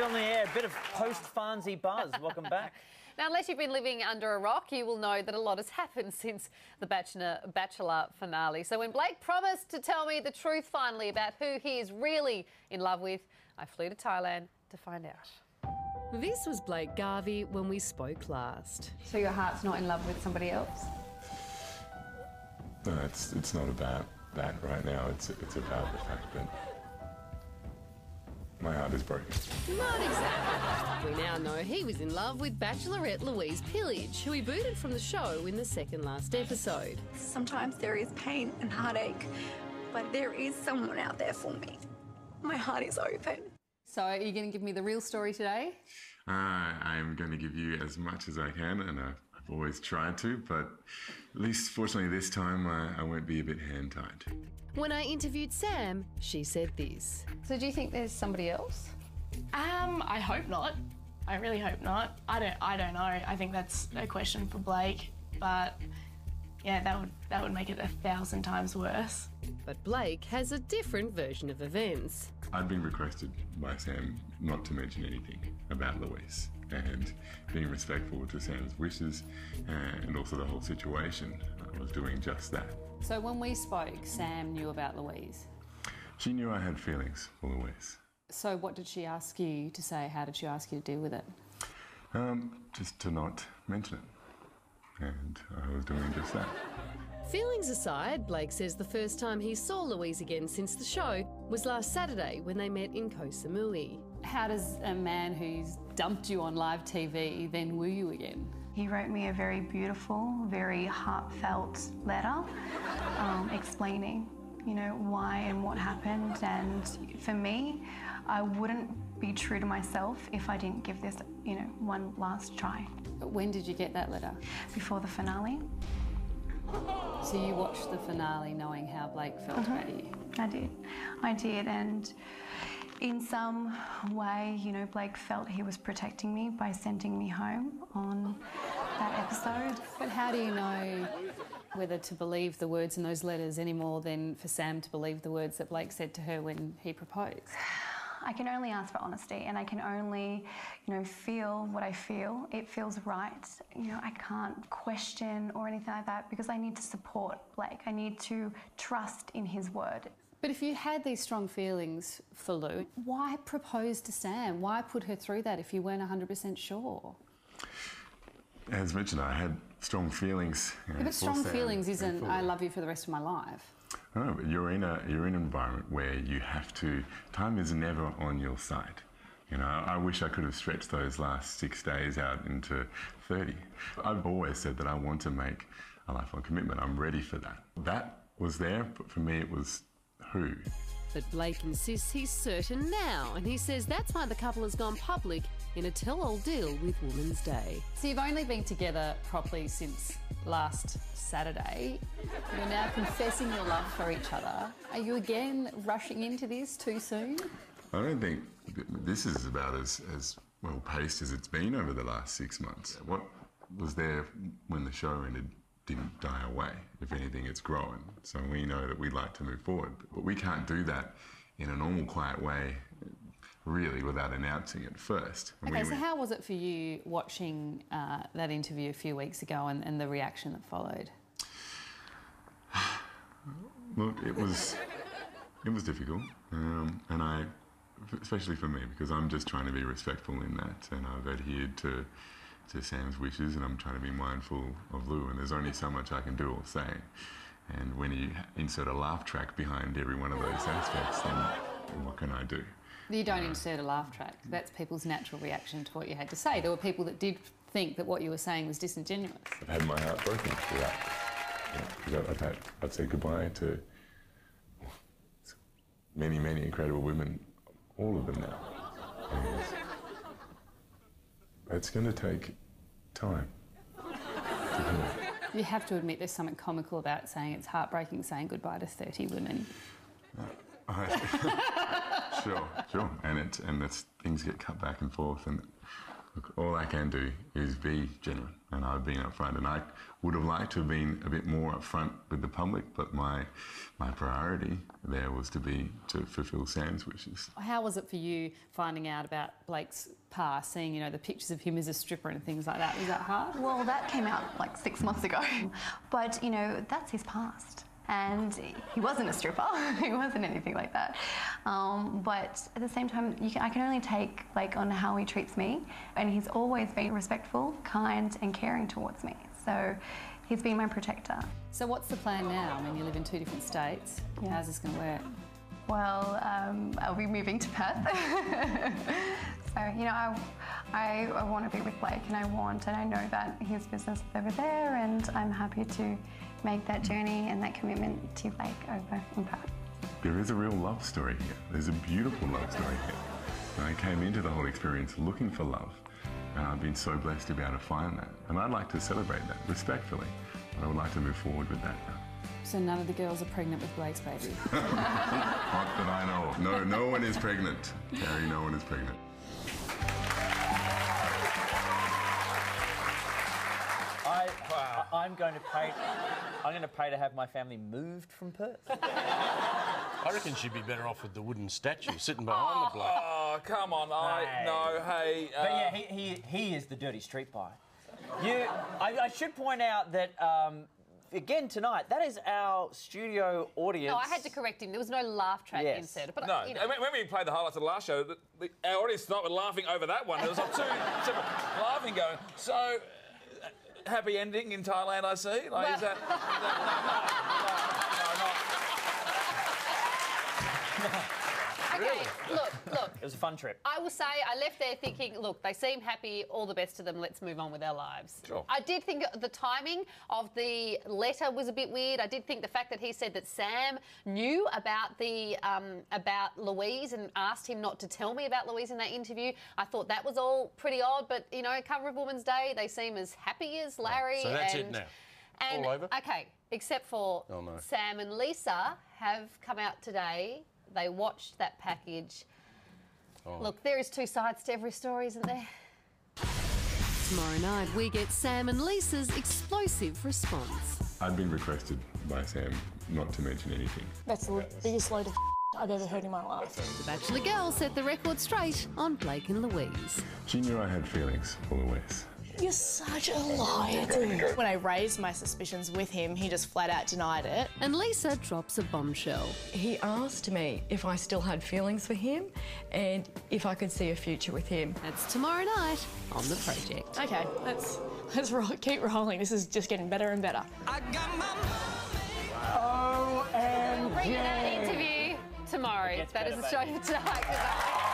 on the air. A bit of post-Farnsey buzz. Welcome back. Now, unless you've been living under a rock, you will know that a lot has happened since the Bachelor finale. So when Blake promised to tell me the truth finally about who he is really in love with, I flew to Thailand to find out. This was Blake Garvey when we spoke last. So your heart's not in love with somebody else? No, it's not about that right now. It's about the fact that my heart is broken. Not exactly. We now know he was in love with Bachelorette Louise Pillidge, who he booted from the show in the second last episode. Sometimes there is pain and heartache, but there is someone out there for me. My heart is open. So are you going to give me the real story today? I'm going to give you as much as I can, and I've always tried to, but at least fortunately this time I won't be a bit hand-tied. When I interviewed Sam, she said this. So do you think there's somebody else? I hope not. I really hope not. I don't know. I think that's a question for Blake, but yeah, that would make it 1,000 times worse. But Blake has a different version of events. I'd been requested by Sam not to mention anything about Louise, and being respectful to Sam's wishes and also the whole situation, I was doing just that. So when we spoke, Sam knew about Louise? She knew I had feelings for Louise. So what did she ask you to say? How did she ask you to deal with it? Just to not mention it. And I was doing just that. Feelings aside, Blake says the first time he saw Louise again since the show was last Saturday when they met in Koh Samui. How does a man who's dumped you on live TV then woo you again? He wrote me a very beautiful, very heartfelt letter explaining, you know, why and what happened. And for me, I wouldn't be true to myself if I didn't give this, you know, one last try. But when did you get that letter? Before the finale. So you watched the finale knowing how Blake felt about you? I did, and in some way, you know, Blake felt he was protecting me by sending me home on that episode. But how do you know whether to believe the words in those letters any more than for Sam to believe the words that Blake said to her when he proposed? I can only ask for honesty, and I can only, you know, feel what I feel. It feels right. You know, I can't question or anything like that because I need to support Blake. I need to trust in his word. But if you had these strong feelings for Lou, why propose to Sam? Why put her through that if you weren't 100% sure? As mentioned, I had strong feelings. Yeah, but strong feelings isn't I love you for the rest of my life. No, but you're in an environment where you have to. Time is never on your side. You know, I wish I could have stretched those last 6 days out into 30. I've always said that I want to make a lifelong commitment. I'm ready for that. That was there, but for me it was who. But Blake insists he's certain now, and he says that's why the couple has gone public in a tell-all deal with Women's Day. So you've only been together properly since last Saturday. You're now confessing your love for each other. Are you again rushing into this too soon? I don't think this is about as well paced as it's been over the last 6 months. What was there when the show ended didn't die away. If anything, it's grown. So we know that we'd like to move forward. But we can't do that in a normal, quiet way, really, without announcing it first. Okay, so how was it for you watching that interview a few weeks ago and the reaction that followed? Look, it was difficult, and especially for me, because I'm just trying to be respectful in that, and I've adhered to Sam's wishes, and I'm trying to be mindful of Lou, and there's only so much I can do or say. And when you insert a laugh track behind every one of those aspects, then what can I do? You don't insert a laugh track. That's people's natural reaction to what you had to say. There were people that did think that what you were saying was disingenuous. I've had my heart broken for that. You know, I've said goodbye to many, many incredible women, all of them now. And it's going to take time to heal. You have to admit there's something comical about saying it's heartbreaking saying goodbye to 30 women. Sure. And things get cut back and forth, and look, all I can do is be genuine, and I've been upfront, and I would have liked to have been a bit more upfront with the public, but my priority there was to fulfil Sam's wishes. How was it for you finding out about Blake's past, seeing, you know, the pictures of him as a stripper and things like that? Was that hard? Well, that came out like 6 months ago. But, you know, that's his past. And he wasn't a stripper. He wasn't anything like that. But at the same time, I can only take Blake on how he treats me. And he's always been respectful, kind and caring towards me. So he's been my protector. So what's the plan now? I mean, you live in 2 different states. Yeah. How's this going to work? Well, I'll be moving to Perth. So, you know, I want to be with Blake, and I know that his business is over there, and I'm happy to make that journey and that commitment to Blake over in Perth. There is a real love story here. There's a beautiful love story here. And I came into the whole experience looking for love, and I've been so blessed to be able to find that. And I'd like to celebrate that respectfully, but I would like to move forward with that now. So none of the girls are pregnant with Blake's baby? Not that I know of. No one is pregnant. Carrie, no one is pregnant. I'm going to pay to have my family moved from Perth. I reckon she'd be better off with the wooden statue sitting behind the bloke. Oh, come on. Hey. But yeah, he is the dirty street pie. I should point out that, again tonight, that is our studio audience. No, I had to correct him. There was no laugh track inserted. But No, you know. when we played the highlights of the last show, our audience tonight were laughing over that one. There was like 2 separate laughing going. So, happy ending in Thailand, I see. Like, is that no. Okay, look. It was a fun trip. I will say I left there thinking, look, they seem happy, all the best to them, let's move on with our lives. Sure. I did think the timing of the letter was a bit weird. I did think the fact that he said that Sam knew about about Louise and asked him not to tell me about Louise in that interview. I thought that was all pretty odd, but, you know, cover of Women's Day, they seem as happy as Larry. So that's it now? And, all over? Okay, except for Sam and Lisa have come out today. They watched that package. Look, there is 2 sides to every story, isn't there? Tomorrow night, we get Sam and Lisa's explosive response. I've been requested by Sam not to mention anything. That's the biggest load of I've ever heard in my life. The Bachelor girls set the record straight on Blake and Louise. She knew I had feelings for Louise. You're such a liar, dude. When I raised my suspicions with him, he just flat out denied it. And Lisa drops a bombshell. He asked me if I still had feelings for him and if I could see a future with him. That's tomorrow night on The Project. Okay, let's keep rolling. This is just getting better and better. Bring that interview tomorrow. That is the show for tonight. Goodbye.